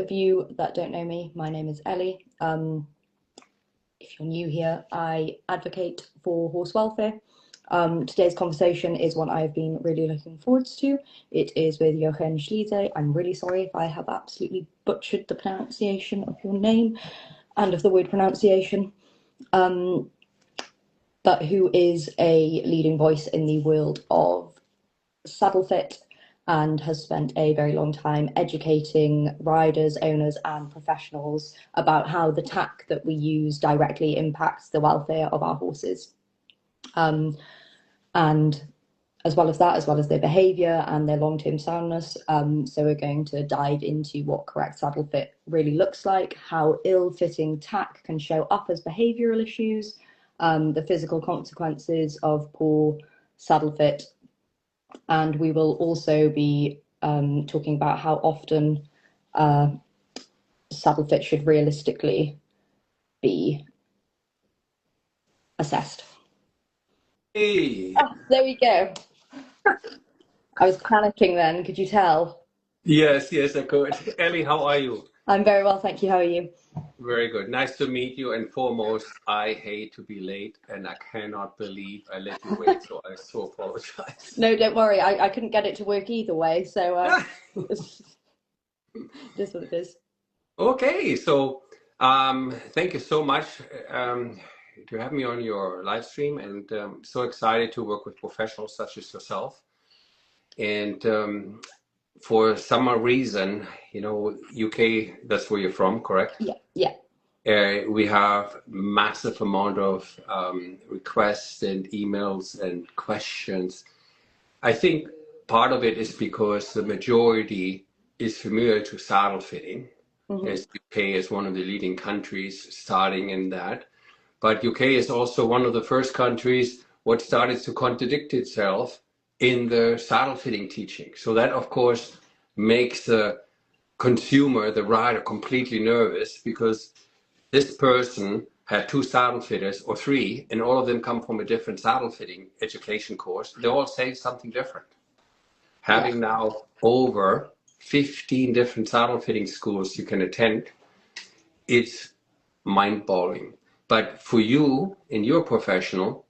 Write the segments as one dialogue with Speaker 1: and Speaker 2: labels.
Speaker 1: of you that don't know me, my name is Ellie. If you're new here, I advocate for horse welfare. Today's conversation is one I've been really looking forward to. It is with Jochen Schleese. I'm really sorry if I have absolutely butchered the pronunciation of your name and of the word pronunciation, but who is a leading voice in the world of saddle fit and has spent a very long time educating riders, owners, and professionals about how the tack that we use directly impacts the welfare of our horses. And as well as that, as well as their behaviour and their long-term soundness. So we're going to dive into what correct saddle fit really looks like, how ill-fitting tack can show up as behavioural issues, the physical consequences of poor saddle fit, and we will also be talking about how often saddle fit should realistically be assessed.
Speaker 2: Hey.
Speaker 1: Oh, there we go. I was panicking then, could you tell?
Speaker 2: Yes, I could. Ellie, how are you?
Speaker 1: I'm very well, thank you. How are you?
Speaker 2: Very good. Nice to meet you. And foremost, I hate to be late, and I cannot believe I let you wait, so I so apologize.
Speaker 1: No, don't worry. I couldn't get it to work either way, so it's just what it is.
Speaker 2: Okay, so thank you so much to have me on your live stream, and so excited to work with professionals such as yourself. And for some reason, UK, that's where you're from, correct?
Speaker 1: Yeah.
Speaker 2: We have massive amount of requests and emails and questions. I think part of it is because the majority is familiar to saddle fitting, as UK is one of the leading countries starting in that. But UK is also one of the first countries what started to contradict itself in the saddle fitting teaching. So that, of course, makes the consumer, the rider, completely nervous, because this person had 2 saddle fitters or 3, and all of them come from a different saddle fitting education course. They all say something different. Having now over 15 different saddle fitting schools you can attend, it's mind-boggling. But for you, in your professional,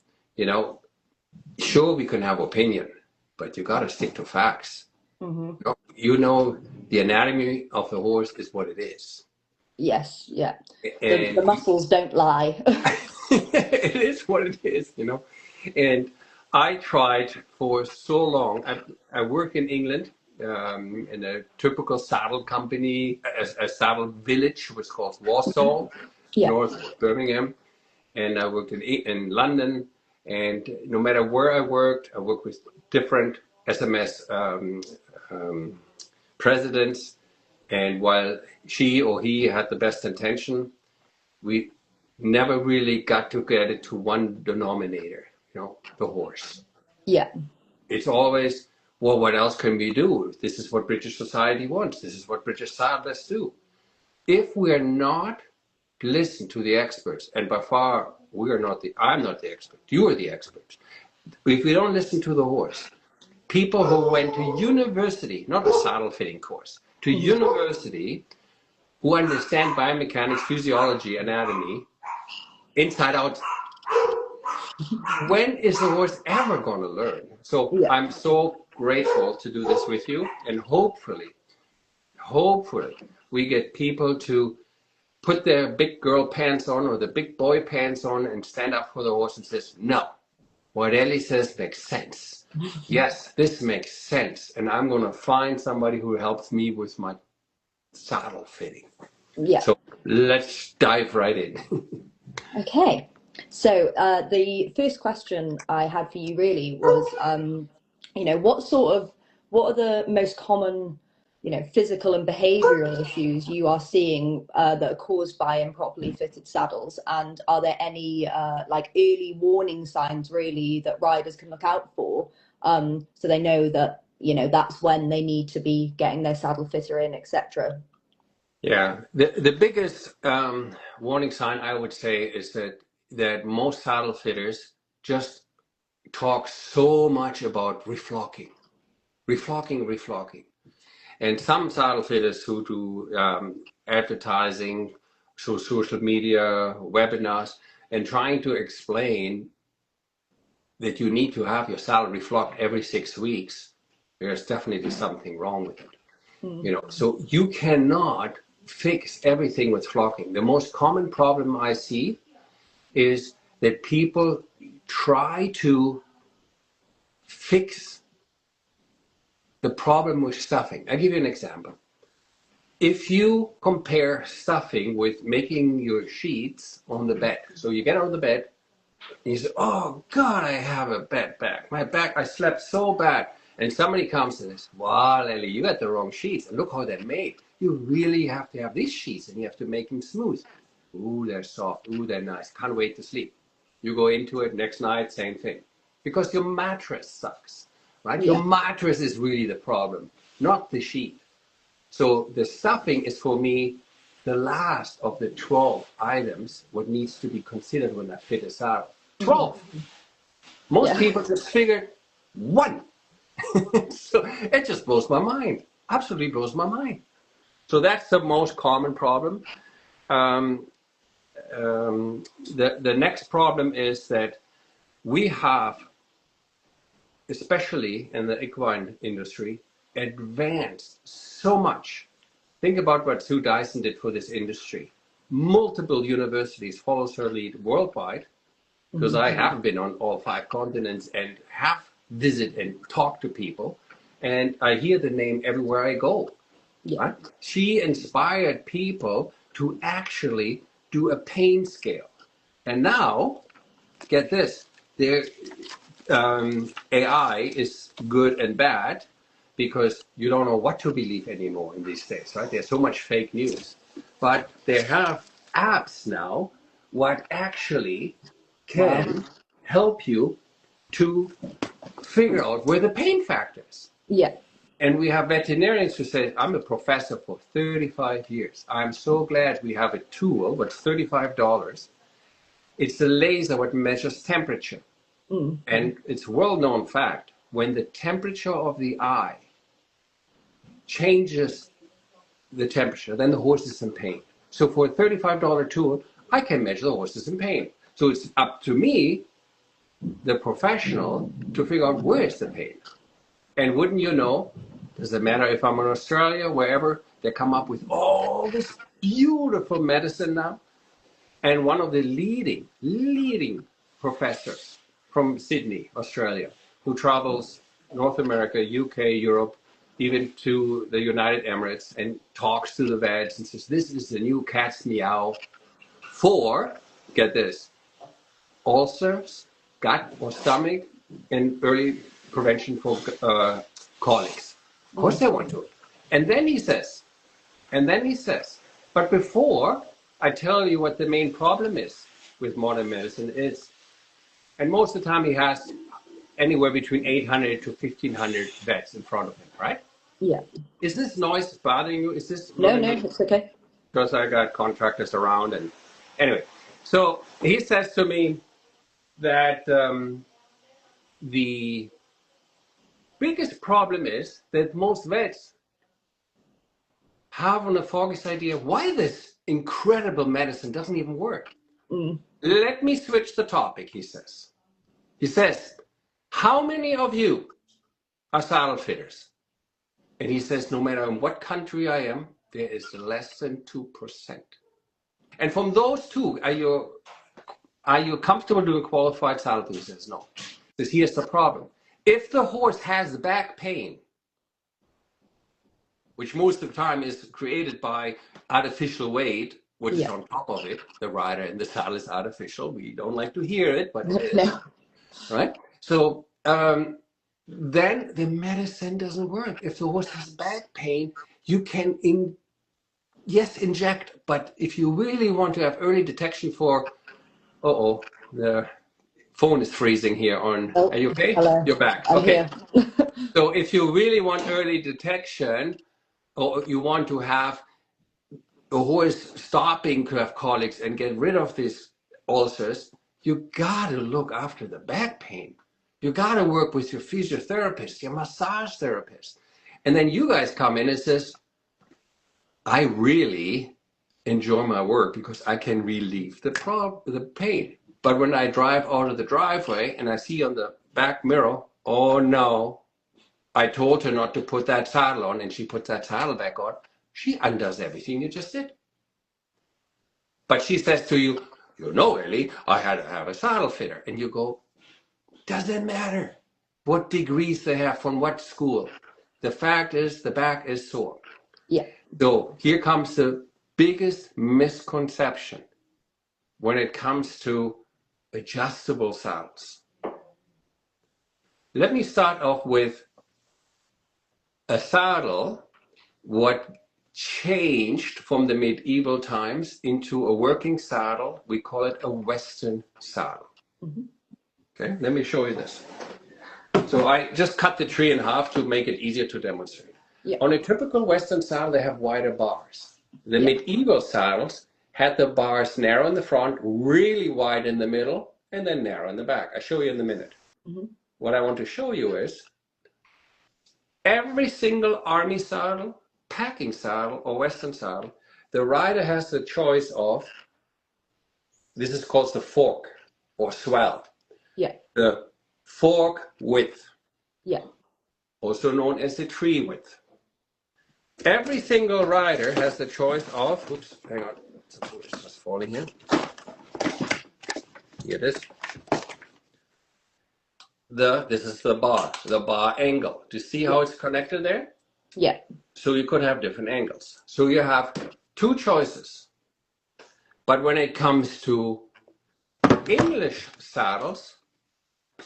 Speaker 2: sure, we can have opinion, but you got to stick to facts. The anatomy of the horse is what it is.
Speaker 1: Yes, yeah. The muscles don't lie.
Speaker 2: It is what it is, And I tried for so long. I work in England in a typical saddle company, a saddle village, was called Warsaw, north of Birmingham. And I worked in London. And no matter where I worked with different SMS presidents. And while she or he had the best intention, we never really got to get it to one denominator, the horse.
Speaker 1: Yeah.
Speaker 2: It's always, well, what else can we do? This is what British society wants. This is what British saddlers do. If we're not listen to the experts, and by far I'm not the expert, you are the expert. If we don't listen to the horse, people who went to university, not a saddle fitting course, to university, who understand biomechanics, physiology, anatomy, inside out, when is the horse ever going to learn? So I'm so grateful to do this with you, and hopefully we get people to put their big girl pants on or the big boy pants on and stand up for the horse and says, no, what Ellie says makes sense. Yes, this makes sense. And I'm going to find somebody who helps me with my saddle fitting.
Speaker 1: Yeah.
Speaker 2: So let's dive right in.
Speaker 1: Okay. So the first question I had for you really was, what are the most common, physical and behavioral issues you are seeing that are caused by improperly fitted saddles? And are there any early warning signs really that riders can look out for so they know that, that's when they need to be getting their saddle fitter in, etc.?
Speaker 2: Yeah, the biggest warning sign I would say is that most saddle fitters just talk so much about reflocking. And some saddle fitters who do advertising, so social media, webinars, and trying to explain that you need to have your salary flocked every 6 weeks, there's definitely something wrong with it. You know, so you cannot fix everything with flocking. The most common problem I see is that people try to fix the problem with stuffing. I'll give you an example. If you compare stuffing with making your sheets on the bed, so you get out of the bed, and you say, oh God, I have a bad back. My back, I slept so bad. And somebody comes and says, wow, Lily, you got the wrong sheets. And look how they're made. You really have to have these sheets and you have to make them smooth. Ooh, they're soft. Ooh, they're nice. Can't wait to sleep. You go into it next night, same thing. Because your mattress sucks, right?
Speaker 1: Yeah.
Speaker 2: Your mattress is really the problem, not the sheet. So the stuffing is for me the last of the 12 items what needs to be considered when I fit a saddle. 12. Most
Speaker 1: Yeah.
Speaker 2: people just figure one. So it just blows my mind. Absolutely blows my mind. So that's the most common problem. Um, the next problem is that we have, especially in the equine industry, advanced so much. Think about what Sue Dyson did for this industry. Multiple universities follows her lead worldwide, because I have been on all 5 continents and have visited and talked to people, and I hear the name everywhere I go.
Speaker 1: Yeah.
Speaker 2: Right? She inspired people to actually do a pain scale. And now, get this, their AI is good and bad because you don't know what to believe anymore in these days, right? There's so much fake news. But they have apps now what actually
Speaker 1: Wow.
Speaker 2: can help you to figure out where the pain factor is.
Speaker 1: Yeah.
Speaker 2: And we have veterinarians who say, I'm a professor for 35 years. I'm so glad we have a tool, but $35. It's a laser that measures temperature. And it's a well-known fact, when the temperature of the eye changes the temperature, then the horse is in pain. So for a $35 tool, I can measure the horse is in pain. So it's up to me, the professional, to figure out where is the pain. And wouldn't you know, doesn't matter if I'm in Australia, wherever, they come up with all this beautiful medicine now. And one of the leading professors from Sydney, Australia, who travels North America, UK, Europe, even to the United Emirates, and talks to the vets and says, this is the new cat's meow for, get this, ulcers, gut or stomach, and early prevention for colics. Of course they want to. And then he says, but before I tell you what the main problem is with modern medicine is, and most of the time he has anywhere between 800 to 1,500 vets in front of him, right?
Speaker 1: Yeah.
Speaker 2: Is this noise bothering you? Is this
Speaker 1: No, it's okay.
Speaker 2: because I got contractors around? And anyway, so he says to me that the biggest problem is that most vets have a foggiest idea why this incredible medicine doesn't even work. Let me switch the topic, he says. He says, how many of you are saddle fitters? And he says, no matter in what country I am, there is less than 2%. And from those two, are you comfortable doing qualified saddle fitting? He says, no. He says, here's the problem. If the horse has back pain, which most of the time is created by artificial weight, which is on top of it, the rider and the saddle is artificial. We don't like to hear it, but it is.
Speaker 1: No.
Speaker 2: Right? So then the medicine doesn't work. If the horse has back pain, you can inject, but if you really want to have early detection for, the phone is freezing here on,
Speaker 1: Oh,
Speaker 2: are you okay?
Speaker 1: hello.
Speaker 2: You're back.
Speaker 1: I'm
Speaker 2: Okay.
Speaker 1: here.
Speaker 2: So if you really want early detection, or you want to have a horse stopping to have colics and get rid of these ulcers, you got to look after the back pain. You got to work with your physiotherapist, your massage therapist. And then you guys come in and says, I really enjoy my work because I can relieve the pain. But when I drive out of the driveway and I see on the back mirror, oh no, I told her not to put that saddle on and she puts that saddle back on, she undoes everything you just did. But she says to you, you know, Ellie, I had to have a saddle fitter. And you go, doesn't matter what degrees they have from what school. The fact is the back is sore.
Speaker 1: Yeah.
Speaker 2: So here comes the biggest misconception when it comes to adjustable saddles. Let me start off with a saddle, what changed from the medieval times into a working saddle. We call it a Western saddle. Mm-hmm. Okay, let me show you this. So I just cut the tree in half to make it easier to demonstrate. Yeah. On a typical Western saddle, they have wider bars. The medieval saddles had the bars narrow in the front, really wide in the middle, and then narrow in the back. I'll show you in a minute. Mm-hmm. What I want to show you is every single army saddle, packing saddle, or Western saddle, the rider has the choice of, this is called the fork or swell. Yeah. The fork width. Yeah. Also known as the tree width. Every single rider has the choice of, oops, hang on, it's just falling here. Here it is. This is the bar angle. Do you see how it's connected there? Yeah. So you could have different angles. So you have two choices. But when it comes to English saddles,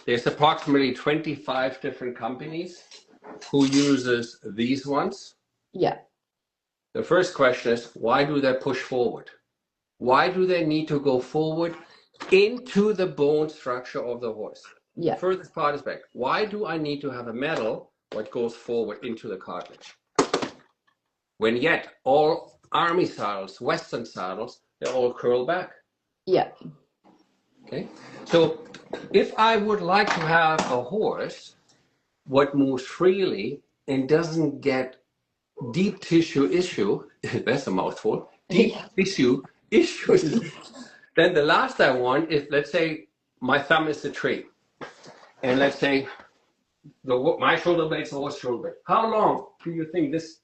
Speaker 2: there's approximately 25 different companies who uses these ones. Yeah. The first question is, why do they push forward? Why do they need to go forward into the bone structure of the horse? Yeah. The furthest part is back. Why do I need to have a metal that goes forward into the cartilage? When yet all army saddles, Western saddles, they all curl back. Yeah. Okay. So if I would like to have a horse what moves freely and doesn't get deep tissue issue, that's a mouthful, deep tissue issues, then the last I want is, let's say my thumb is the tree. And let's say my shoulder blade is the horse shoulder blade. How long do you think this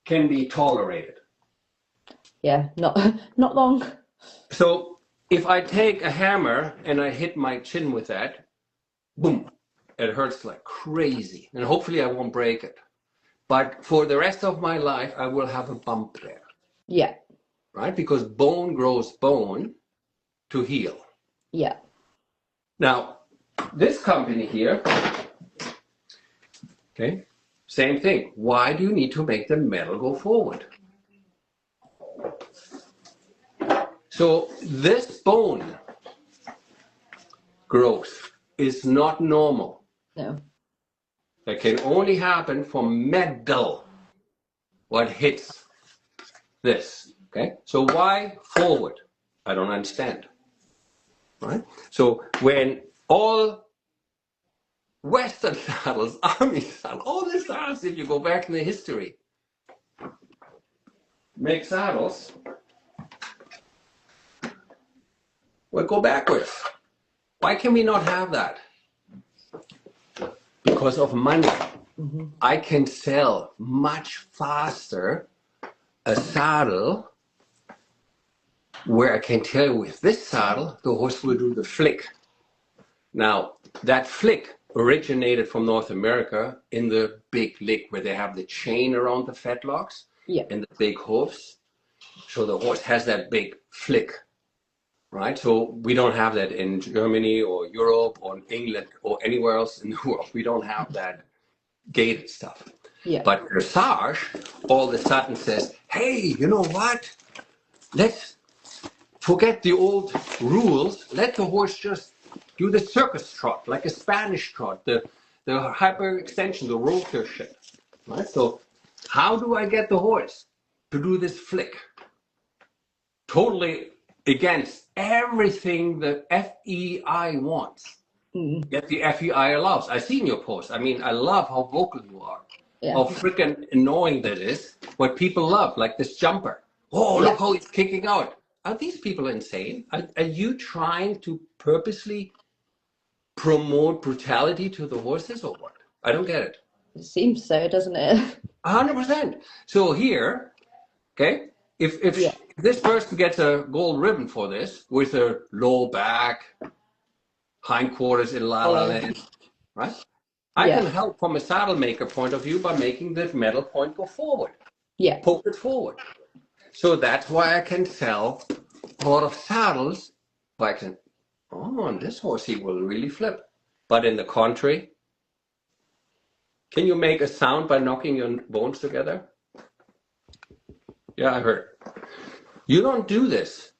Speaker 2: can be tolerated? Yeah, not long. So if I take a hammer and I hit my chin with that, boom, it hurts like crazy. And hopefully I won't break it. But for the rest of my life, I will have a bump there. Yeah. Right? Because bone grows bone to heal. Yeah. Now, this company here, okay, same thing. Why do you need to make the metal go forward? So this bone growth is not normal. No. That can only happen from metal, what hits this, okay? So why forward? I don't understand, right? So when all Western saddles, army saddles, all the saddles, if you go back in the history, make saddles, well, go backwards. Why can we not have that? Because of money. Mm-hmm. I can sell much faster a saddle where I can tell you with this saddle, the horse will do the flick. Now, that flick originated from North America in the big lick where they have the chain around the fetlocks and the big hoofs. So the horse has that big flick, right? So we don't have that in Germany or Europe or England or anywhere else in the world. We don't have that gated stuff. Yeah. But dressage all of a sudden says, hey, you know what? Let's forget the old rules. Let the horse just do the circus trot, like a Spanish trot, the hyperextension, the rotor shit. Right? So how do I get the horse to do this flick? Totally against everything the FEI wants. Mm-hmm. Yet the FEI allows. I've seen your post. I mean, I love how vocal you are.
Speaker 1: Yeah.
Speaker 2: how freaking annoying that is. What people love, like this jumper. Oh,
Speaker 1: Yeah.
Speaker 2: look how he's kicking out. Are these people insane? Are you trying to purposely promote brutality to the horses or what? I don't get it.
Speaker 1: It seems so, doesn't it?
Speaker 2: 100%. So here, okay,
Speaker 1: Yeah.
Speaker 2: if this person gets a gold ribbon for this with a low back, hindquarters in la la
Speaker 1: Oh,
Speaker 2: land, right? I can
Speaker 1: yeah.
Speaker 2: help from a saddle maker point of view by making the metal point go forward,
Speaker 1: Yeah.
Speaker 2: poke it forward. So that's why I can sell a lot of saddles. I can, oh, on this horse he will really flip. But in the contrary, can you make a sound by knocking your bones together? Yeah, I heard. You don't do this.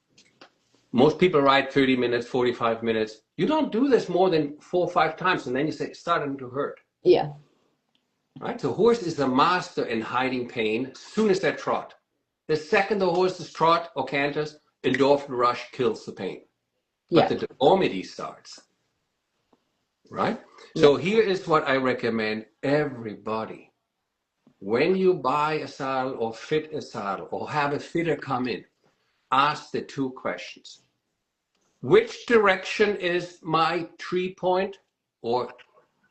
Speaker 2: Most people ride 30 minutes, 45 minutes. You don't do this more than 4 or 5 times, and then you say it's starting to hurt.
Speaker 1: Yeah.
Speaker 2: Right? So horse is a master in hiding pain as soon as they trot. The second the horses trot or canters, endorphin rush kills the pain. But
Speaker 1: Yeah.
Speaker 2: the deformity starts. Right?
Speaker 1: Yeah.
Speaker 2: So here is what I recommend everybody. When you buy a saddle or fit a saddle or have a fitter come in, ask the 2 questions. Which direction is my tree point or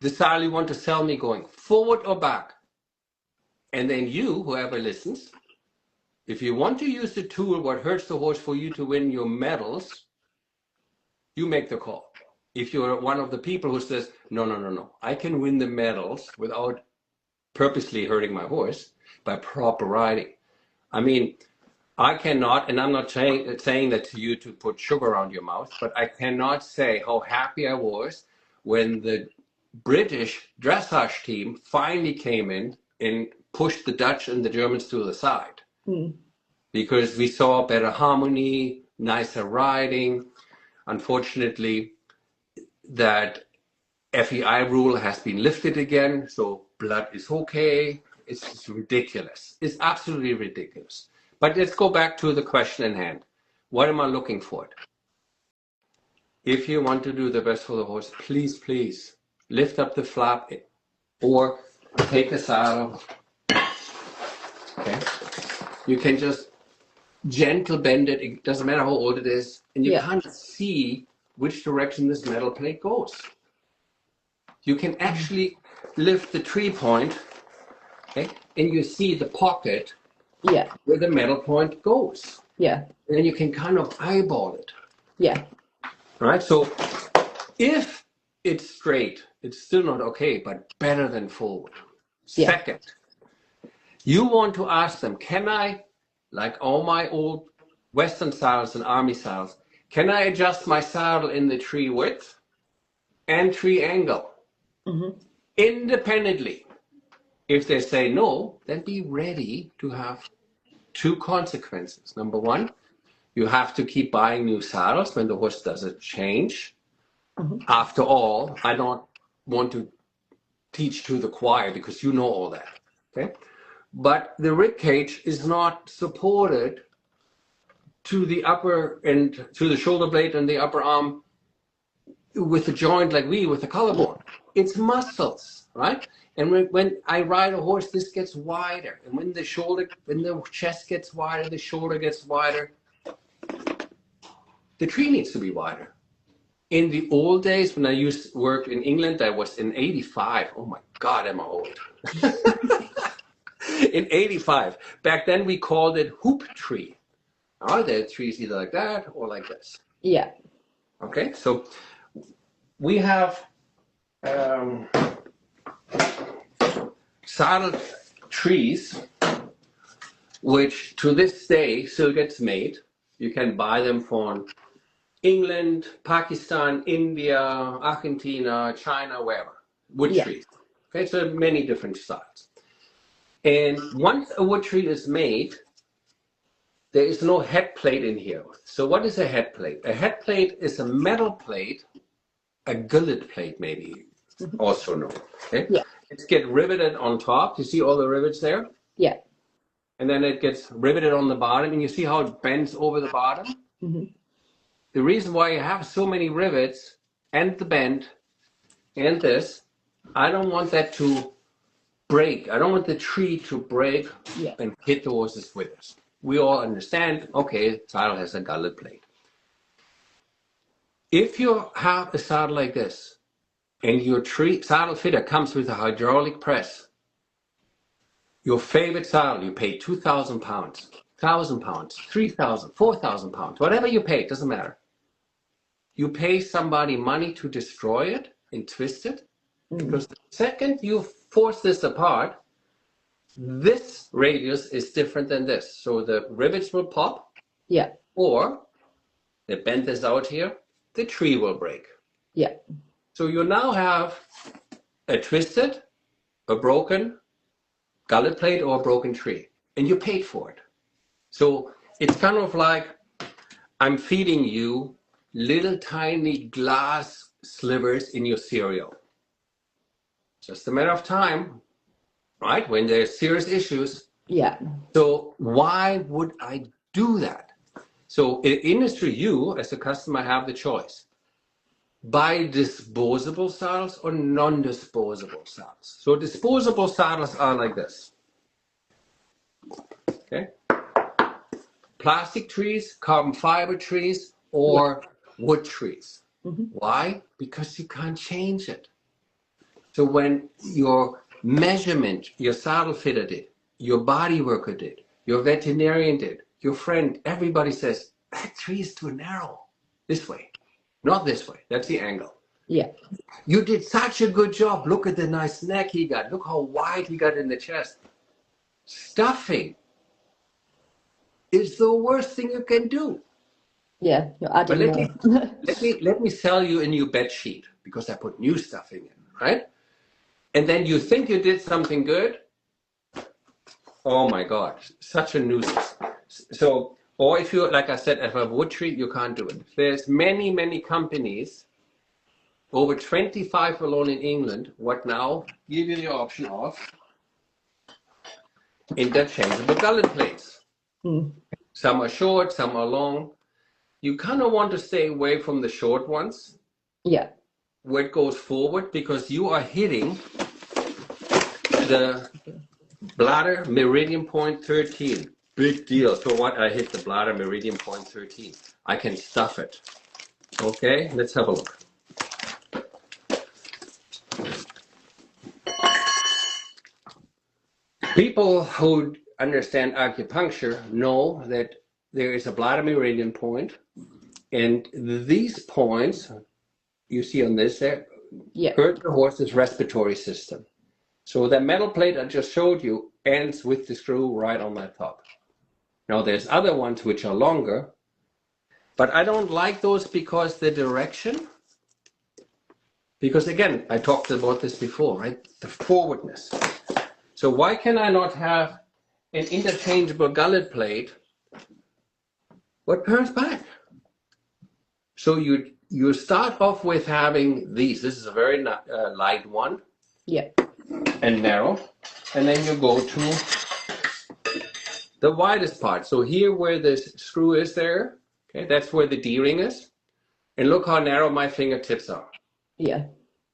Speaker 2: the saddle you want to sell me going, forward or back? And then you, whoever listens, if you want to use the tool, what hurts the horse for you to win your medals, you make the call. If you're one of the people who says, no, no, no, no, I can win the medals without purposely hurting my horse by proper riding. I mean, I cannot, and I'm not saying that to you to put sugar around your mouth, but I cannot say how happy I was when the British dressage team finally came in and pushed the Dutch and the Germans to the side.
Speaker 1: Mm.
Speaker 2: Because we saw better harmony, nicer riding. Unfortunately, that FEI rule has been lifted again, so blood is okay. It's just ridiculous. It's absolutely ridiculous. But let's go back to the question in hand. What am I looking for? If you want to do the best for the horse, please, please lift up the flap or take the saddle. Okay, you can just gentle bend it. It doesn't matter how old it is, and you
Speaker 1: Yeah.
Speaker 2: can't see which direction this metal plate goes. You can actually lift the tree point, okay, and you see the pocket
Speaker 1: Yeah.
Speaker 2: where the metal point goes.
Speaker 1: Yeah.
Speaker 2: And then you can kind of eyeball it.
Speaker 1: Yeah.
Speaker 2: Right? So if it's straight, it's still not okay, but better than forward.
Speaker 1: Yeah.
Speaker 2: Second, you want to ask them, can I, like all my old Western saddles and Army saddles, can I adjust my saddle in the tree width and tree angle independently? If they say no, then be ready to have 2 consequences. Number 1, you have to keep buying new saddles when the horse does a change. After all, I don't want to teach to the choir because you know all that. Okay? But the rib cage is not supported to the upper and to the shoulder blade and the upper arm with the joint like we with the collarbone. It's muscles, right? And when I ride a horse, this gets wider. And when the chest gets wider, the shoulder gets wider, the tree needs to be wider. In the old days, when I used to work in England, I was in 85. Oh my God, am I old. In 85. Back then, we called it hoop tree. Now, the trees either like that or like this.
Speaker 1: Yeah.
Speaker 2: Okay, so we have saddle trees, which to this day still gets made. You can buy them from England, Pakistan, India, Argentina, China, wherever. Wood
Speaker 1: Yeah.
Speaker 2: trees. Okay, so many different styles. And once a wood tree is made, there is no head plate in here. So what is a head plate? A head plate is a metal plate, a gullet plate maybe, also known. Okay?
Speaker 1: Yeah.
Speaker 2: It's get riveted on top. You see all the rivets there?
Speaker 1: Yeah.
Speaker 2: And then it gets riveted on the bottom, and you see how it bends over the bottom? The reason why you have so many rivets, and the bend, and this, I don't want that to break. I don't want the tree to break
Speaker 1: Yeah.
Speaker 2: and hit the horses with us. We all understand, okay, saddle has a gullet plate. If you have a saddle like this and your tree saddle fitter comes with a hydraulic press, your favorite saddle, you pay 2,000 pounds, 1,000 pounds, 3,000, 4,000 pounds, whatever you pay, it doesn't matter. You pay somebody money to destroy it and twist it, because the second you force this apart, this radius is different than this. So the rivets will pop,
Speaker 1: Yeah.
Speaker 2: or they bend this out here, the tree will break.
Speaker 1: Yeah.
Speaker 2: So you now have a twisted, a broken gullet plate or a broken tree, and you paid for it. So it's kind of like I'm feeding you little tiny glass slivers in your cereal. Just a matter of time, right? When there's serious issues.
Speaker 1: Yeah.
Speaker 2: So why would I do that? So in industry, you as a customer have the choice. Buy disposable saddles or non-disposable saddles. So disposable saddles are like this. Okay. Plastic trees, carbon fiber trees, or wood trees. Why? Because you can't change it. So when your measurement, your saddle fitter did, your body worker did, your veterinarian did, your friend, everybody says, that tree is too narrow. This way, not this way. That's the angle.
Speaker 1: Yeah.
Speaker 2: You did such a good job. Look at the nice neck he got. Look how wide he got in the chest. Stuffing is the worst thing you can do.
Speaker 1: Yeah. You're
Speaker 2: But
Speaker 1: adding more.
Speaker 2: let me sell you a new bed sheet because I put new stuffing in, right? And then you think you did something good. Oh my God, such a nuisance. So, or if you, like I said, if a wood tree, you can't do it. There's many, many companies, over 25 alone in England, what now give you the option of interchangeable gullet plates. Some are short, some are long. You kind of want to stay away from the short ones
Speaker 1: Yeah.
Speaker 2: where it goes forward because you are hitting the bladder meridian point 13. Big deal. So what? I hit the bladder meridian point 13. I can stuff it. Okay, let's have a look. People who understand acupuncture know that there is a bladder meridian point, and these points you see on this there
Speaker 1: Yeah.
Speaker 2: hurt the horse's respiratory system. So the metal plate I just showed you ends with the screw right on that top. Now there's other ones which are longer, but I don't like those because the direction, because again, I talked about this before, right? The forwardness. So why can I not have an interchangeable gullet plate what turns back? So you start off with having these. This is a very light one.
Speaker 1: Yeah.
Speaker 2: And narrow, and then you go to the widest part. So here where the screw is there, okay, that's where the D-ring is. And look how narrow my fingertips are.
Speaker 1: Yeah.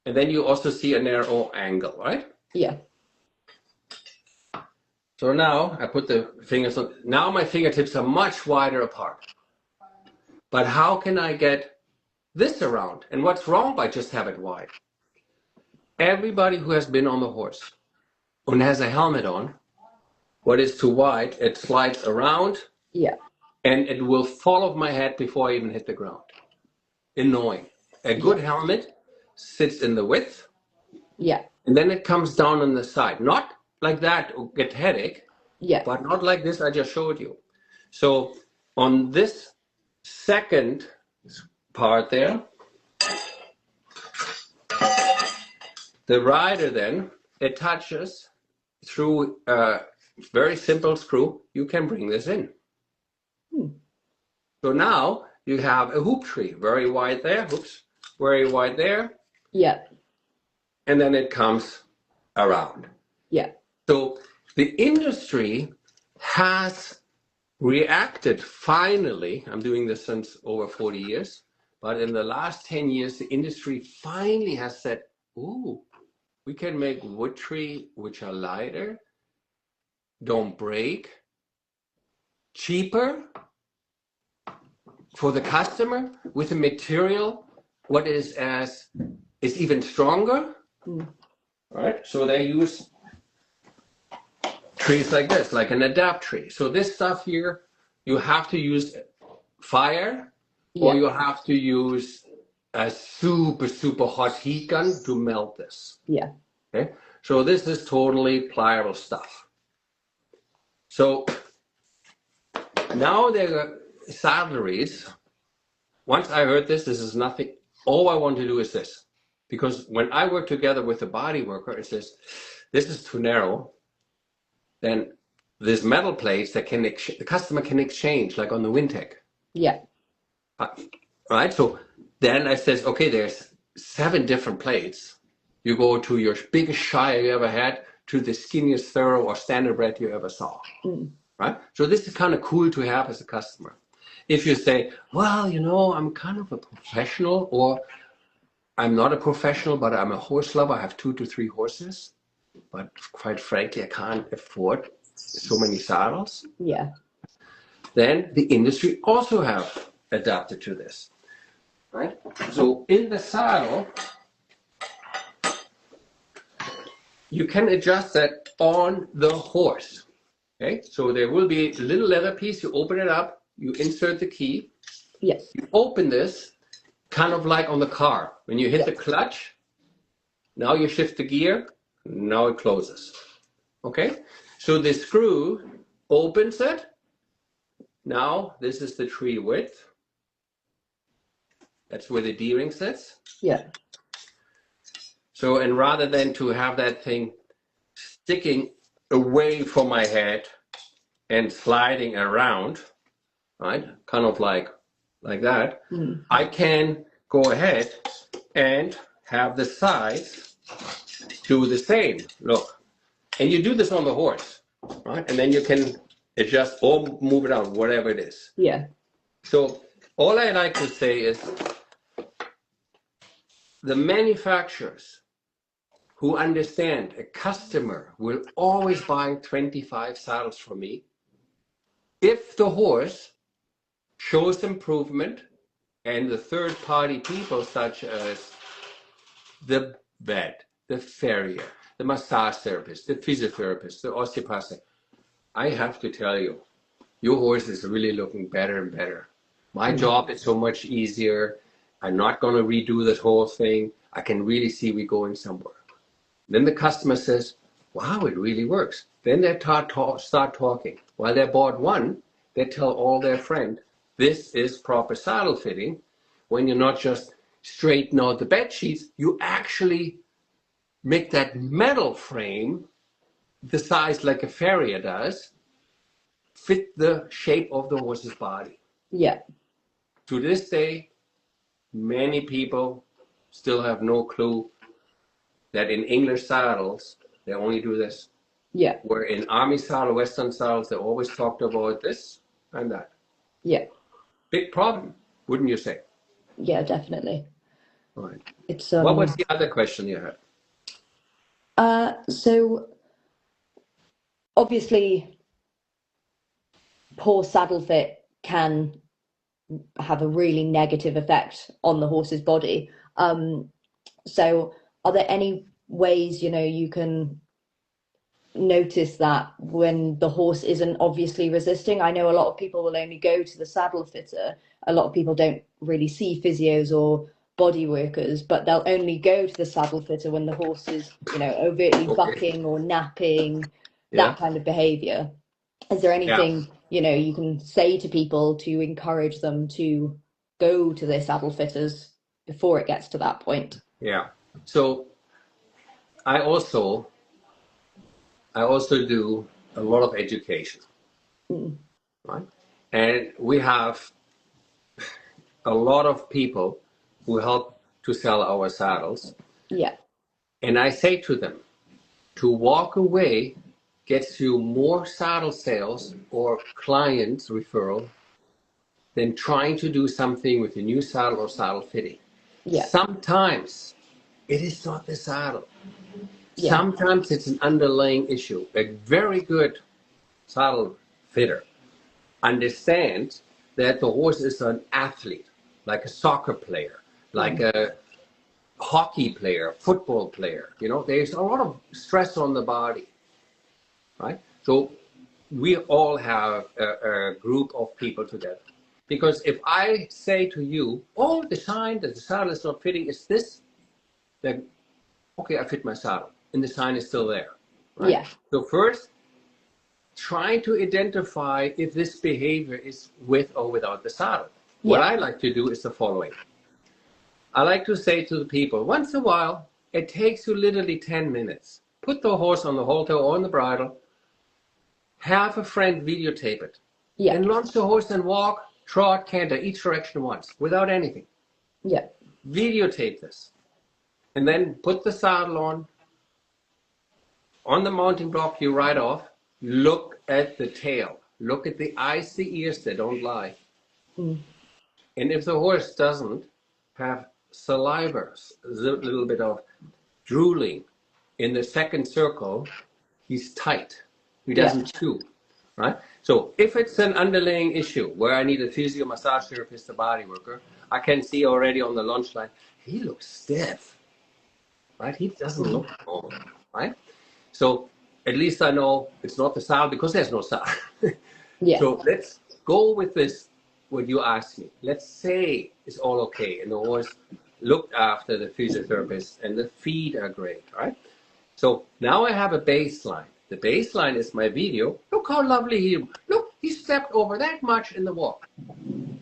Speaker 2: And then you also see a narrow angle, right?
Speaker 1: Yeah.
Speaker 2: So now I put the fingers on, now my fingertips are much wider apart. But how can I get this around? And what's wrong by just have it wide? Everybody who has been on the horse and has a helmet on, what is too wide, it slides around.
Speaker 1: Yeah.
Speaker 2: And it will fall off my head before I even hit the ground. Annoying. A good helmet sits in the width,
Speaker 1: Yeah.
Speaker 2: and then it comes down on the side. Not like that, or get headache,
Speaker 1: Yeah.
Speaker 2: but not like this I just showed you. So on this second part there, the rider then attaches through a very simple screw. You can bring this in. So now you have a hoop tree, very wide there, oops, very wide there,
Speaker 1: Yeah.
Speaker 2: and then it comes around.
Speaker 1: Yeah.
Speaker 2: So the industry has reacted finally. I'm doing this since over 40 years, but in the last 10 years, the industry finally has said, ooh, We can make wood tree which are lighter, don't break, cheaper for the customer with a material what is even stronger. Right? So they use trees like this, like an adapt tree. So this stuff here, you have to use fire, or
Speaker 1: Yeah.
Speaker 2: you have to use a super, super hot heat gun to melt this.
Speaker 1: Yeah.
Speaker 2: Okay? So this is totally pliable stuff. So now there are saddleries. Once I heard this is nothing. All I want to do is this. Because when I work together with a body worker, it says, this is too narrow. Then there's metal plates that the customer can exchange, like on the Wintec.
Speaker 1: Yeah.
Speaker 2: Right? So then I says, okay, there's 7 different plates. You go to your biggest Shire you ever had to the skinniest Thorough or Standardbred you ever saw. Right? So this is kind of cool to have as a customer. If you say, well, I'm kind of a professional, or I'm not a professional, but I'm a horse lover. I have 2 to 3 horses, but quite frankly, I can't afford so many saddles.
Speaker 1: Yeah.
Speaker 2: Then the industry also have adapted to this, right? So in the saddle, you can adjust that on the horse. Okay, so there will be a little leather piece. You open it up, you insert the key.
Speaker 1: Yes.
Speaker 2: You open this, kind of like on the car. When you hit the clutch, now you shift the gear, now it closes. Okay, so the screw opens it. Now this is the tree width. That's where the D-ring sits.
Speaker 1: Yeah.
Speaker 2: So, and rather than to have that thing sticking away from my head and sliding around, right, kind of like that, I can go ahead and have the sides do the same. Look, and you do this on the horse, right? And then you can adjust or move it out, whatever it is.
Speaker 1: Yeah.
Speaker 2: So all I like to say is the manufacturers who understand a customer will always buy 25 saddles from me if the horse shows improvement, and the third-party people such as the vet, the farrier, the massage therapist, the physiotherapist, the osteopath. I have to tell you, your horse is really looking better and better. My job is so much easier. I'm not going to redo this whole thing. I can really see we going somewhere. Then the customer says, wow, it really works. Then they start talking. While they bought one, they tell all their friends, this is proper saddle fitting. When you're not just straighten out the bed sheets, you actually make that metal frame the size like a farrier does, fit the shape of the horse's body.
Speaker 1: Yeah.
Speaker 2: To this day, many people still have no clue that in English saddles, they only do this.
Speaker 1: Yeah.
Speaker 2: Where in Army saddle, Western saddles, they always talked about this and that.
Speaker 1: Yeah.
Speaker 2: Big problem, wouldn't you say?
Speaker 1: Yeah, definitely.
Speaker 2: Right.
Speaker 1: It's
Speaker 2: What was the other question you had?
Speaker 1: so obviously poor saddle fit can have a really negative effect on the horse's body. So are there any ways, you can notice that when the horse isn't obviously resisting? I know a lot of people will only go to the saddle fitter. A lot of people don't really see physios or body workers, but they'll only go to the saddle fitter when the horse is, overtly bucking or napping, that kind of behavior. Is there anything, you can say to people to encourage them to go to their saddle fitters before it gets to that point?
Speaker 2: Yeah. So I also do a lot of education, right? And we have a lot of people who help to sell our saddles.
Speaker 1: Yeah.
Speaker 2: And I say to them, to walk away gets you more saddle sales or clients referral than trying to do something with a new saddle or saddle fitting.
Speaker 1: Yeah.
Speaker 2: Sometimes it is not the saddle.
Speaker 1: Yeah.
Speaker 2: Sometimes it's an underlying issue. A very good saddle fitter understands that the horse is an athlete, like a soccer player, like
Speaker 1: Mm.
Speaker 2: a hockey player, football player. You know, there's a lot of stress on the body, right? So we all have a group of people together. Because if I say to you, oh, the sign that the saddle is not fitting is this, then okay, I fit my saddle, and the sign is still there, right?
Speaker 1: Yeah.
Speaker 2: So first, try to identify if this behavior is with or without the saddle. What
Speaker 1: Yeah.
Speaker 2: I like to do is the following. I like to say to the people, once in a while, it takes you literally 10 minutes. Put the horse on the halter or on the bridle, have a friend videotape it,
Speaker 1: Yeah.
Speaker 2: then launch the horse and walk, trot, canter, each direction once, without anything.
Speaker 1: Yeah.
Speaker 2: Videotape this, and then put the saddle on the mounting block you ride off, look at the tail, look at the eyes, the ears, they don't lie.
Speaker 1: Mm.
Speaker 2: And if the horse doesn't have saliva, a little bit of drooling in the second circle, he's tight. He
Speaker 1: Yeah.
Speaker 2: doesn't chew, right? So if it's an underlying issue where I need a physio massage therapist, a body worker, I can see already on the lunch line, he looks stiff, right? He doesn't
Speaker 1: Mm.
Speaker 2: look normal, right? So at least I know it's not the saddle because there's no saddle.
Speaker 1: Yeah.
Speaker 2: So let's go with this, what you asked me. Let's say it's all okay and the horse looked after the physiotherapist and the feet are great, right? So now I have a baseline. The baseline is my video. Look how lovely look, he stepped over that much in the walk.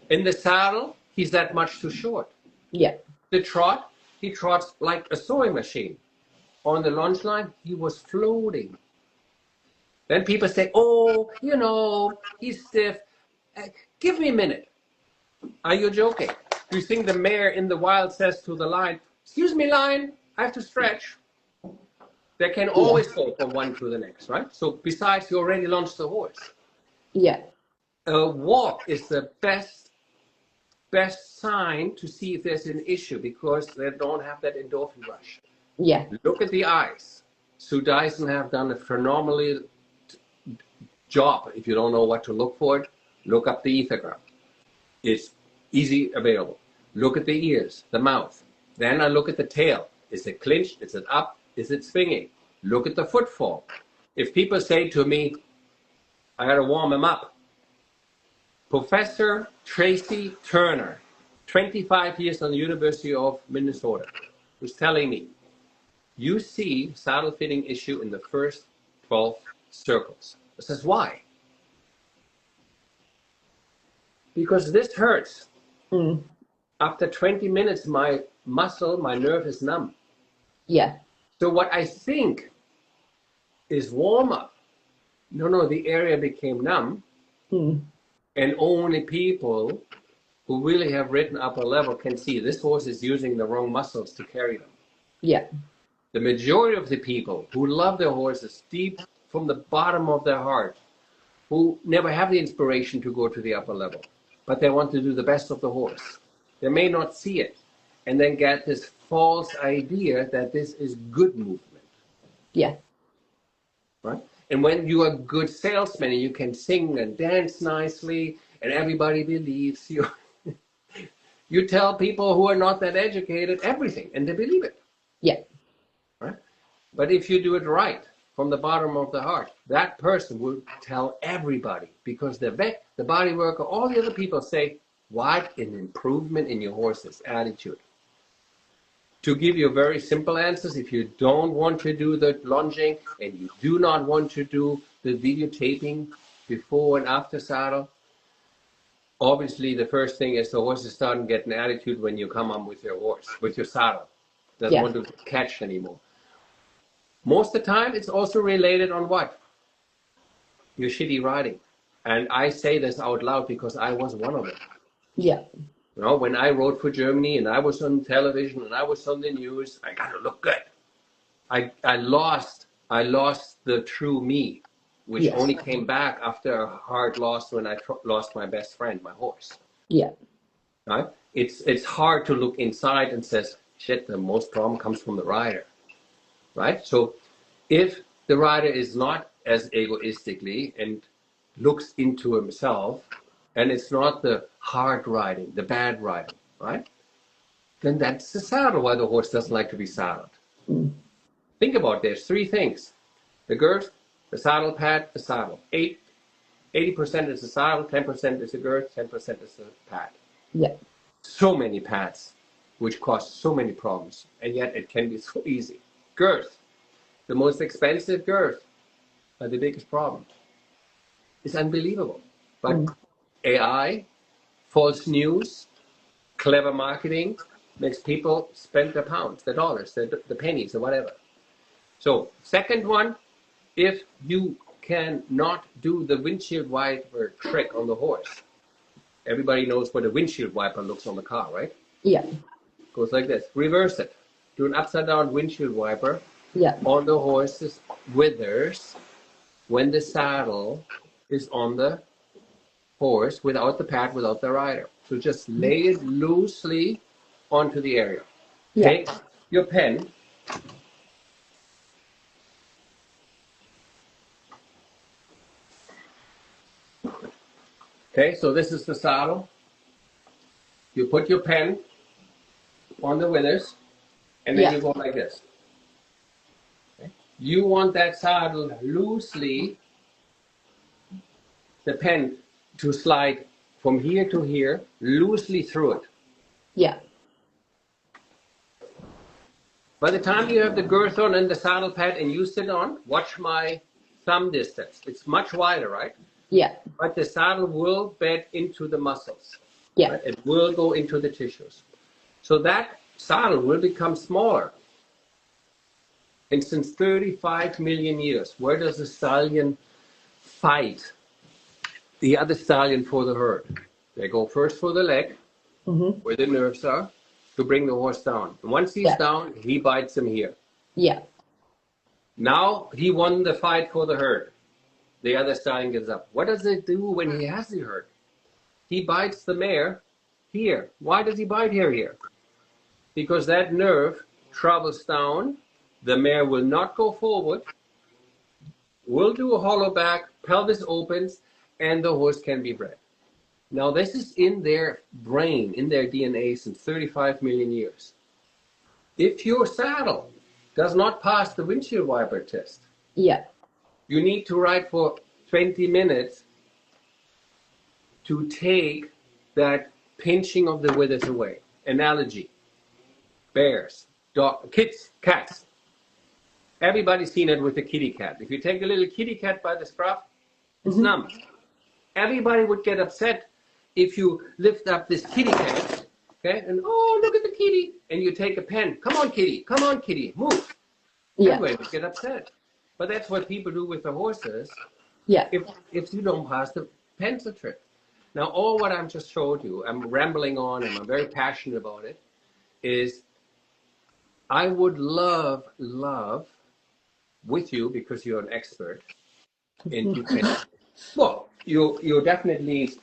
Speaker 2: In the saddle, he's that much too short.
Speaker 1: Yeah.
Speaker 2: The trot, he trots like a sewing machine. On the lunge line, he was floating. Then people say, oh, he's stiff. Give me a minute. Are you joking? Do you think the mare in the wild says to the lion, excuse me, lion, I have to stretch? They can
Speaker 1: Yeah.
Speaker 2: always go from one to the next, right? So besides, you already launched the horse.
Speaker 1: Yeah.
Speaker 2: A walk is the best sign to see if there's an issue because they don't have that endorphin rush.
Speaker 1: Yeah.
Speaker 2: Look at the eyes. Sue Dyson have done a phenomenal job. If you don't know what to look for, look up the ethogram. It's easy available. Look at the ears, the mouth. Then I look at the tail. Is it clinched? Is it up? Is it swinging? Look at the footfall. If people say to me, I got to warm him up. Professor Tracy Turner, 25 years on the University of Minnesota, was telling me, you see saddle fitting issue in the first 12 circles. I says, why? Because this hurts.
Speaker 1: Mm.
Speaker 2: After 20 minutes, my muscle, my nerve is numb.
Speaker 1: Yeah.
Speaker 2: So what I think is warm up. No, the area became numb.
Speaker 1: Mm.
Speaker 2: And only people who really have ridden upper level can see this horse is using the wrong muscles to carry them.
Speaker 1: Yeah.
Speaker 2: The majority of the people who love their horses deep from the bottom of their heart, who never have the inspiration to go to the upper level, but they want to do the best of the horse. They may not see it and then get this false idea that this is good movement,
Speaker 1: Yeah.
Speaker 2: right? And when you are a good salesman and you can sing and dance nicely and everybody believes you, you tell people who are not that educated everything and they believe it,
Speaker 1: Yeah.
Speaker 2: right? But if you do it right from the bottom of the heart, that person will tell everybody because the vet, the body worker, all the other people say, what an improvement in your horse's attitude. To give you very simple answers, if you don't want to do the lunging and you do not want to do the videotaping before and after saddle, obviously the first thing is the horse is starting to get an attitude when you come on with your horse, with your saddle. Doesn't
Speaker 1: Yeah.
Speaker 2: want to catch anymore. Most of the time, it's also related on what? Your shitty riding. And I say this out loud because I was one of them.
Speaker 1: Yeah.
Speaker 2: You know, when I rode for Germany and I was on television and I was on the news, I got to look good. I lost the true me, which
Speaker 1: Yes.
Speaker 2: only came back after a hard loss when I lost my best friend, my horse.
Speaker 1: Yeah.
Speaker 2: Right? It's hard to look inside and says, shit, the most problem comes from the rider. Right? So If the rider is not as egoistically and looks into himself, and it's not the hard riding, the bad riding, right? Then that's the saddle why the horse doesn't like to be saddled.
Speaker 1: Mm.
Speaker 2: Think about it. There's three things: the girth, the saddle pad, the saddle. 80% is the saddle, 10% is the girth, 10% is the pad.
Speaker 1: Yeah.
Speaker 2: So many pads, which cause so many problems, and yet it can be so easy. Girth, the most expensive girth, are the biggest problem. It's unbelievable. But
Speaker 1: Mm.
Speaker 2: AI, false news, clever marketing makes people spend the pounds, the dollars, the pennies, or whatever. So, second one, if you cannot do the windshield wiper trick on the horse, everybody knows what a windshield wiper looks on the car, right?
Speaker 1: Yeah.
Speaker 2: Goes like this. Reverse it. Do an upside down windshield wiper
Speaker 1: Yeah.
Speaker 2: on the horse's withers when the saddle is on the horse without the pad, without the rider. So just lay it loosely onto the area.
Speaker 1: Yeah.
Speaker 2: Take your pen. Okay, so this is the saddle. You put your pen on the withers, and then
Speaker 1: Yeah.
Speaker 2: you go like this. Okay? You want that saddle loosely, the pen to slide from here to here, loosely through it.
Speaker 1: Yeah.
Speaker 2: By the time you have the girth on and the saddle pad and you sit on, watch my thumb distance. It's much wider, right?
Speaker 1: Yeah.
Speaker 2: But the saddle will bed into the muscles.
Speaker 1: Yeah.
Speaker 2: Right? It will go into the tissues. So that saddle will become smaller. And since 35 million years, where does the stallion fight the other stallion for the herd? They go first for the leg,
Speaker 1: Mm-hmm.
Speaker 2: where the nerves are, to bring the horse down. And once he's
Speaker 1: Yeah.
Speaker 2: down, he bites him here.
Speaker 1: Yeah.
Speaker 2: Now he won the fight for the herd. The other stallion gives up. What does it do when he has the herd? He bites the mare here. Why does he bite here? Because that nerve travels down. The mare will not go forward, will do a hollow back, pelvis opens, and the horse can be bred. Now, this is in their brain, in their DNA since 35 million years. If your saddle does not pass the windshield wiper test,
Speaker 1: Yeah.
Speaker 2: you need to ride for 20 minutes to take that pinching of the withers away. Analogy: bears, kids, cats. Everybody's seen it with a kitty cat. If you take a little kitty cat by the scruff, it's
Speaker 1: Mm-hmm.
Speaker 2: numb. Everybody would get upset if you lift up this kitty cat, okay, and oh, look at the kitty, and you take a pen. Come on, kitty, move.
Speaker 1: Yeah.
Speaker 2: Everybody would get upset. But that's what people do with the horses
Speaker 1: Yeah.
Speaker 2: if you don't pass the pencil trick. Now, all what I've just showed you, I'm rambling on and I'm very passionate about it, is I would love with you, because you're an expert, and you can, well, you're definitely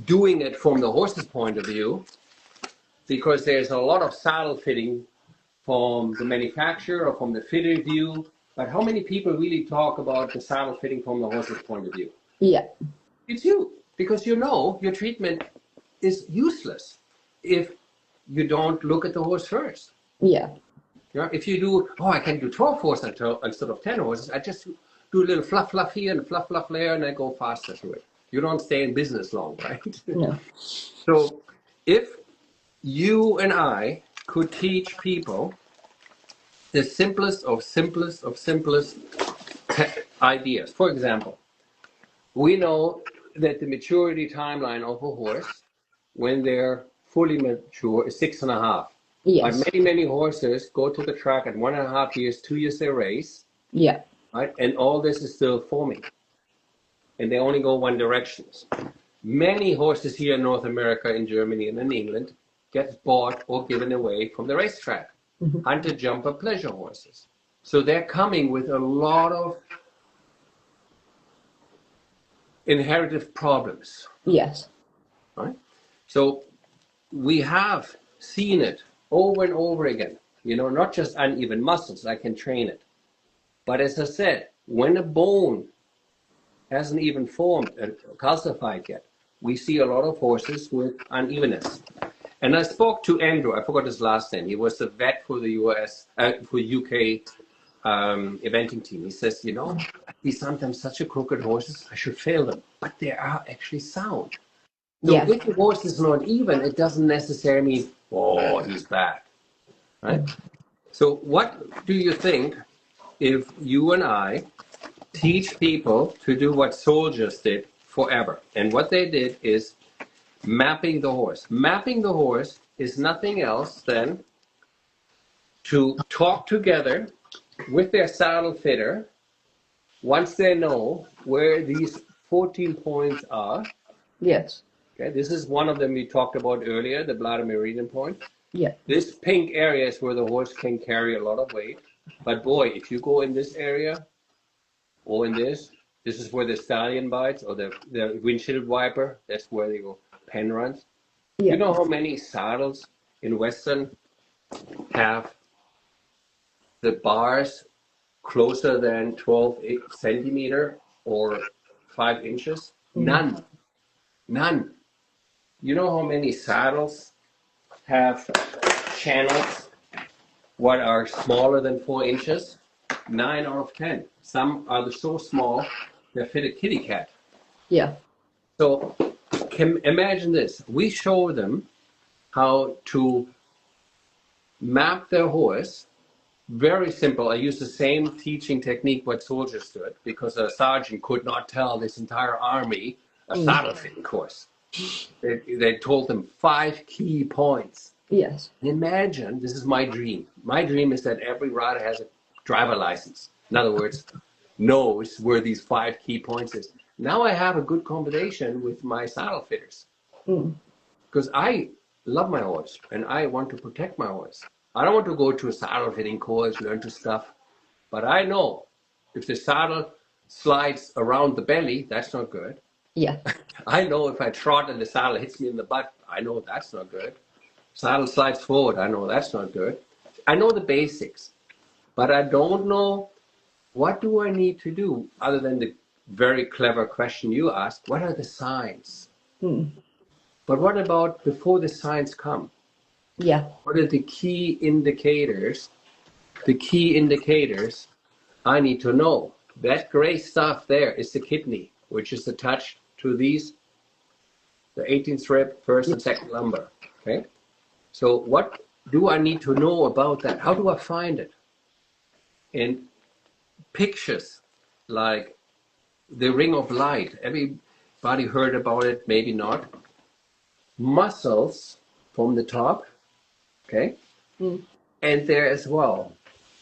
Speaker 2: doing it from the horse's point of view, because there's a lot of saddle fitting from the manufacturer or from the fitter view. But how many people really talk about the saddle fitting from the horse's point of view?
Speaker 1: Yeah.
Speaker 2: It's you, because you know your treatment is useless if you don't look at the horse first.
Speaker 1: Yeah.
Speaker 2: Yeah, if you do, oh, I can do 12 horses instead of 10 horses, I just do a little fluff here and fluff there, and I go faster through it. You don't stay in business long, right?
Speaker 1: No.
Speaker 2: So if you and I could teach people the simplest of simplest ideas. For example, we know that the maturity timeline of a horse, when they're fully mature, is 6.5. But
Speaker 1: Yes.
Speaker 2: many horses go to the track at 1.5 years, 2 years they race,
Speaker 1: Yeah.
Speaker 2: right? And all this is still forming. And they only go one direction. Many horses here in North America, in Germany, and in England get bought or given away from the racetrack.
Speaker 1: Mm-hmm.
Speaker 2: Hunter jumper pleasure horses. So they're coming with a lot of inherited problems,
Speaker 1: Yes.
Speaker 2: right? So we have seen it over and over again. not just uneven muscles. I can train it. But as I said, when a bone hasn't even formed and calcified yet, we see a lot of horses with unevenness. And I spoke to Andrew, I forgot his last name. He was the vet for the for UK eventing team. He says, I see sometimes such a crooked horses, I should fail them. But they are actually sound. So
Speaker 1: Yeah.
Speaker 2: if the horse is not even, it doesn't necessarily mean, oh, he's bad. Right? So what do you think if you and I teach people to do what soldiers did forever? And what they did is mapping the horse. Mapping the horse is nothing else than to talk together with their saddle fitter once they know where these 14 points are.
Speaker 1: Yes.
Speaker 2: Okay, this is one of them we talked about earlier, the bladder meridian point.
Speaker 1: Yeah.
Speaker 2: This pink area is where the horse can carry a lot of weight. But boy, if you go in this area or in this is where the stallion bites, or the windshield wiper, that's where they go pen runs.
Speaker 1: Yeah.
Speaker 2: You know how many saddles in Western have the bars closer than 12 centimeter or 5 inches? None. None. You know how many saddles have channels what are smaller than 4 inches? 9 out of 10. Some are so small they fit a kitty cat.
Speaker 1: Yeah.
Speaker 2: So imagine this. We show them how to map their horse. Very simple. I use the same teaching technique what soldiers did, because a sergeant could not tell this entire army a saddle fitting course. They told them 5 key points.
Speaker 1: Yes.
Speaker 2: Imagine, this is my dream. My dream is that every rider has a driver license. In other words, knows where these 5 key points is. Now I have a good combination with my saddle fitters. Because I love my horse and I want to protect my horse. I don't want to go to a saddle fitting course, learn to stuff. But I know if the saddle slides around the belly, that's not good.
Speaker 1: Yeah.
Speaker 2: I know if I trot and the saddle hits me in the butt, I know that's not good. Saddle slides forward, I know that's not good. I know the basics, but I don't know what do I need to do other than the very clever question you asked. What are the signs? But what about before the signs come?
Speaker 1: Yeah.
Speaker 2: What are the key indicators? The key indicators I need to know. That gray stuff there is the kidney, which is attached to these, the 18th rib, first and second lumbar. Okay. So what do I need to know about that? How do I find it? And pictures like the ring of light. Everybody heard about it, maybe not. Muscles from the top, okay? And there as well.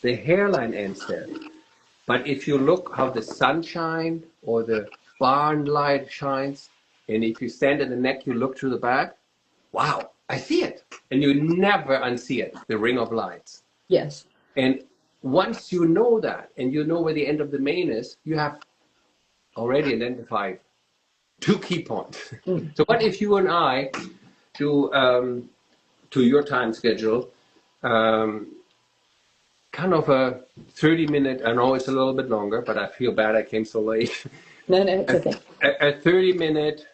Speaker 2: The hairline ends there. But if you look how the sunshine or the barn light shines, and if you stand in the neck, you look to the back, wow, I see it. And you never unsee it, the ring of lights.
Speaker 1: Yes.
Speaker 2: And once you know that, and you know where the end of the mane is, you have already identified 2 key points. So what if you and I do, to your time schedule, kind of a 30-minute, I know it's a little bit longer, but I feel bad I came so late.
Speaker 1: No, it's okay.
Speaker 2: A 30-minute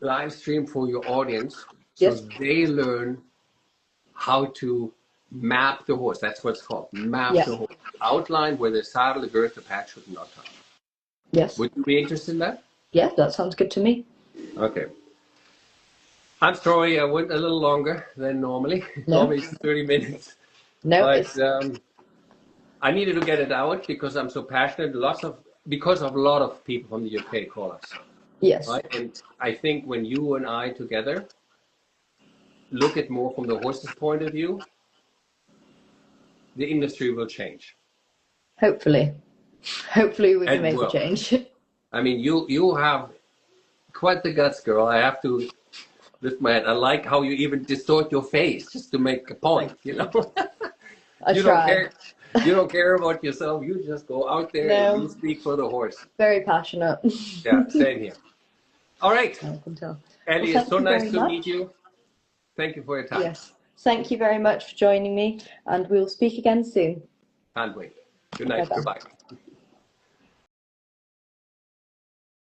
Speaker 2: live stream for your audience, so
Speaker 1: Yes.
Speaker 2: they learn how to map the horse. That's what it's called. Map the horse. Outline where the saddle, the girth, the patch should not touch.
Speaker 1: Yes.
Speaker 2: Would you be interested in that?
Speaker 1: Yeah, that sounds good to me.
Speaker 2: Okay. I'm sorry I went a little longer than normally.
Speaker 1: No.
Speaker 2: Normally it's 30 minutes.
Speaker 1: No,
Speaker 2: But I needed to get it out because I'm so passionate. Because of a lot of people from the UK call us.
Speaker 1: yes.
Speaker 2: Right? And I think when you and I together look at more from the horse's point of view, the industry will change.
Speaker 1: Hopefully we can
Speaker 2: And
Speaker 1: make a
Speaker 2: will.
Speaker 1: change.
Speaker 2: I mean, you have quite the guts, girl. I have to lift my head. I like how you even distort your face just to make a point. You know,
Speaker 1: I
Speaker 2: you
Speaker 1: try.
Speaker 2: don't care. You don't care about yourself. You just go out there and you speak for the horse.
Speaker 1: Very passionate.
Speaker 2: Yeah, same here. All right,
Speaker 1: I can tell.
Speaker 2: Ellie,
Speaker 1: Well,
Speaker 2: it's so
Speaker 1: thank you
Speaker 2: nice
Speaker 1: very
Speaker 2: to
Speaker 1: much.
Speaker 2: meet you. Thank you for your time.
Speaker 1: Yes. Thank you very much for joining me, and we'll speak again soon.
Speaker 2: Can't wait. Good
Speaker 1: Bye
Speaker 2: night.
Speaker 1: bye.
Speaker 2: Goodbye.